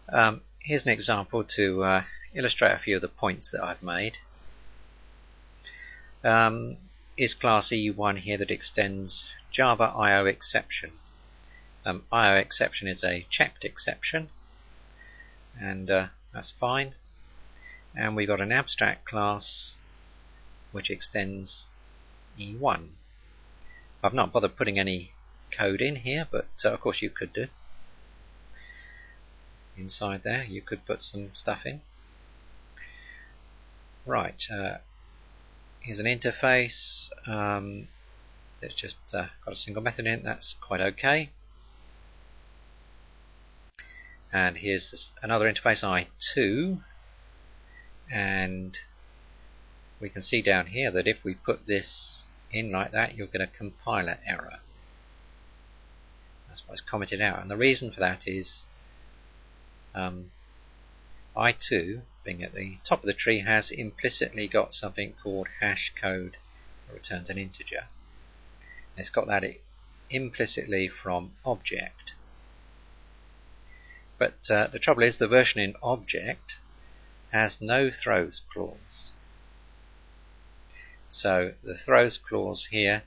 Here's an example to illustrate a few of the points that I've made. Is class E1 here that extends Java IO exception. IO exception is a checked exception, and that's fine. And we've got an abstract class which extends E1. I've not bothered putting any code in here, but of course you could do. Inside there you could put some stuff in. Right, here's an interface. It's just got a single method in it. That's quite okay. And here's another interface, I2, and we can see down here that if we put this in like that, you'll get a compiler error. That's what's commented out, and the reason for that is I2, being at the top of the tree, has implicitly got something called hash code that returns an integer. It's got that implicitly from object. But the trouble is the version in object has no throws clause. So the throws clause here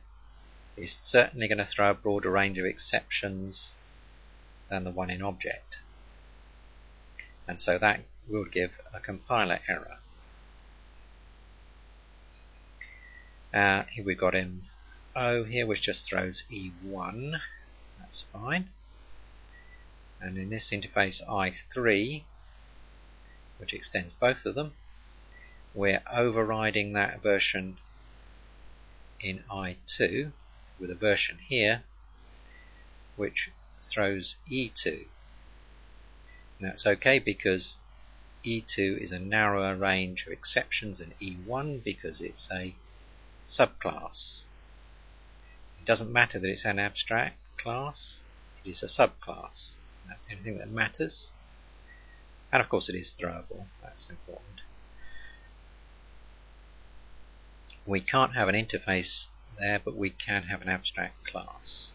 is certainly going to throw a broader range of exceptions than the one in object. And so that will give a compiler error. Here we've got MO here, which just throws E1. That's fine. And in this interface I3, which extends both of them, we're overriding that version in I2 with a version here which throws E2. And that's okay because E2 is a narrower range of exceptions than E1 because it's a subclass. It doesn't matter that it's an abstract class, it is a subclass. That's the only thing that matters. And of course it is throwable, that's important. We can't have an interface there, but we can have an abstract class.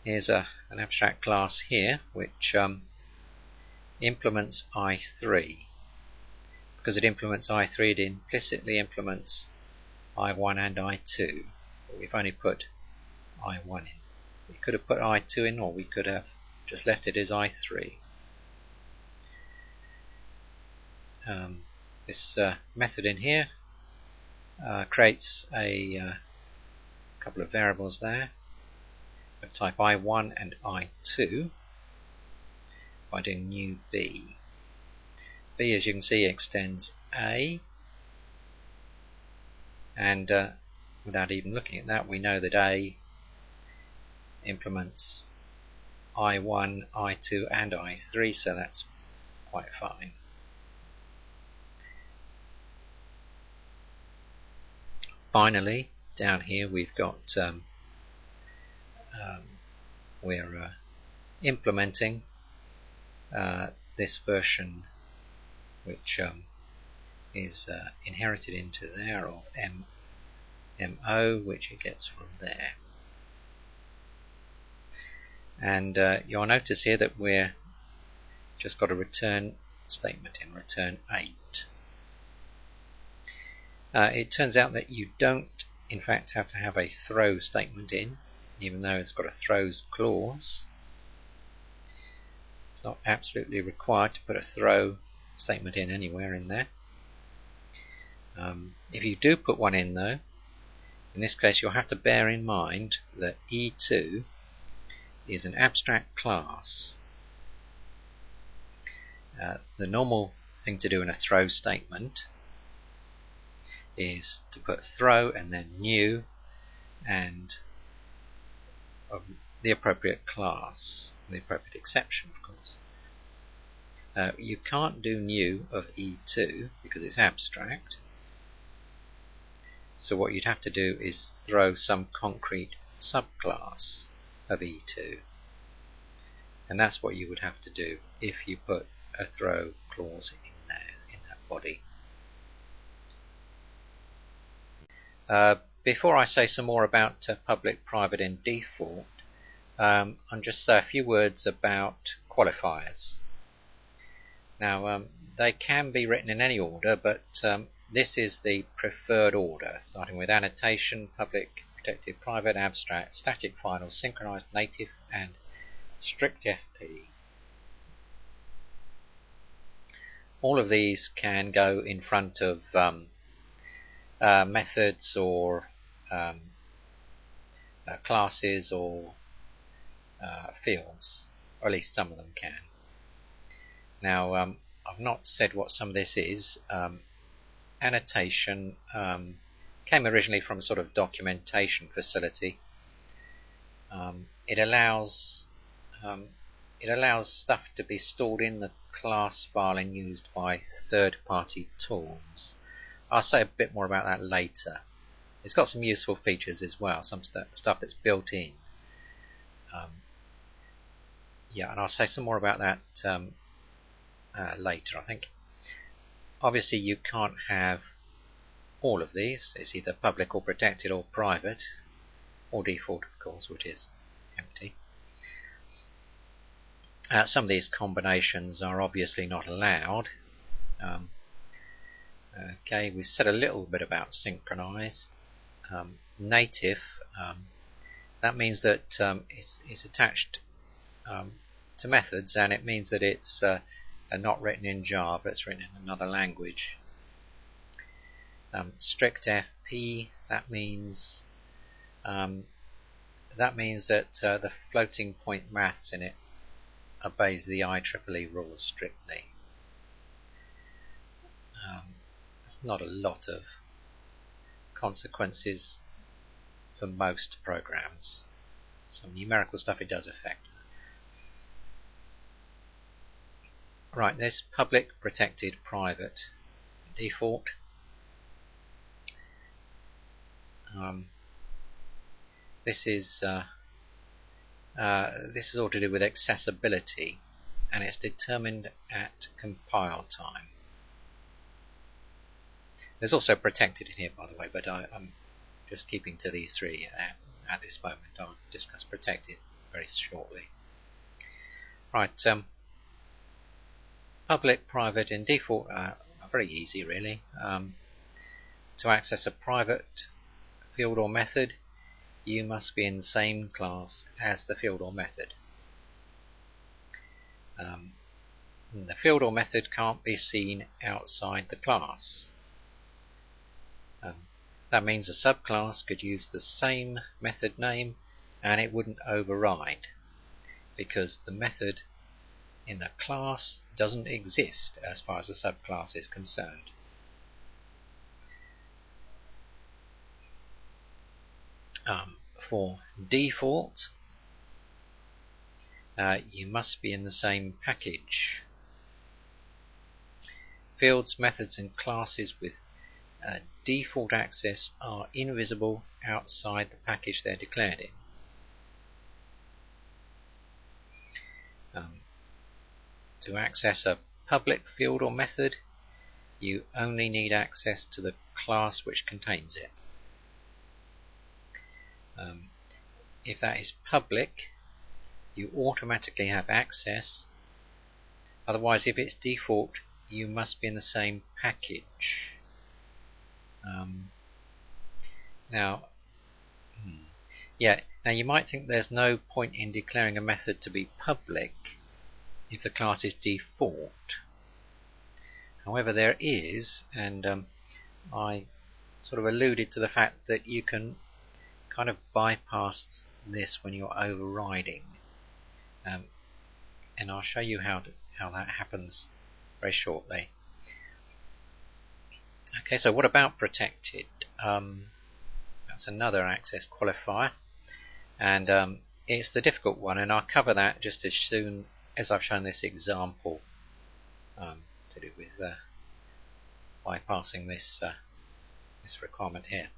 Here's an abstract class here which implements I3. Because it implements I3, it implicitly implements I1 and I2. But we've only put I1 in. We could have put I2 in, or we could have just left it as I3. This method in here creates a couple of variables there of type I1 and I2 by doing new B. B, as you can see, extends A, and without even looking at that, we know that A implements I1, I2 and I3, so that's quite fine. Finally, down here we've got we're implementing this version which is inherited into there of MO, which it gets from there. And you'll notice here that we're just got a return statement in return 8. It turns out that you don't in fact have to have a throw statement in, even though it's got a throws clause. It's not absolutely required to put a throw statement in anywhere in there. If you do put one in though, in this case you'll have to bear in mind that E2 is an abstract class. The normal thing to do in a throw statement is to put throw and then new and the appropriate class, the appropriate exception of course. You can't do new of E2 because it's abstract, so what you'd have to do is throw some concrete subclass of E2, and that's what you would have to do if you put a throw clause in there, in that body. Before I say some more about public, private and default, and just say a few words about qualifiers. Now, they can be written in any order, but this is the preferred order, starting with annotation, public, protected, private, abstract, static, final, synchronized, native, and strict FP. All of these can go in front of methods or classes or fields, or at least some of them can. Now, I've not said what some of this is. Annotation came originally from a sort of documentation facility. It allows stuff to be stored in the class file and used by third-party tools. I'll say a bit more about that later. It's got some useful features as well, some stuff that's built in. Yeah, and I'll say some more about that later, I think. Obviously you can't have all of these. It's either public or protected or private, or default of course, which is empty. Some of these combinations are obviously not allowed. Okay, we said a little bit about synchronized. Native, that means that it's attached to methods, and it means that it's not written in Java, it's written in another language. Strict FP, that means that the floating point maths in it obeys the IEEE rules strictly. There's not a lot of consequences for most programs. Some numerical stuff it does affect. Right, this public, protected, private, default. This is all to do with accessibility, and it's determined at compile time. There's also protected in here, by the way, but I'm just keeping to these three at this moment. I'll discuss protected very shortly. Right, public, private, and default are very easy, really. To access a private field or method, you must be in the same class as the field or method. The field or method can't be seen outside the class. That means a subclass could use the same method name and it wouldn't override, because the method in the class doesn't exist as far as the subclass is concerned. For default, you must be in the same package. Fields, methods, and classes with default access are invisible outside the package they're declared in. To access a public field or method, you only need access to the class which contains it. If that is public, you automatically have access. Otherwise, if it's default, you must be in the same package. Now you might think there's no point in declaring a method to be public if the class is default. However, there is, and I sort of alluded to the fact that you can kind of bypass this when you're overriding, and I'll show you how that happens very shortly. Okay, so what about protected? That's another access qualifier, and it's the difficult one, and I'll cover that just as soon as I've shown this example to do with bypassing this requirement here.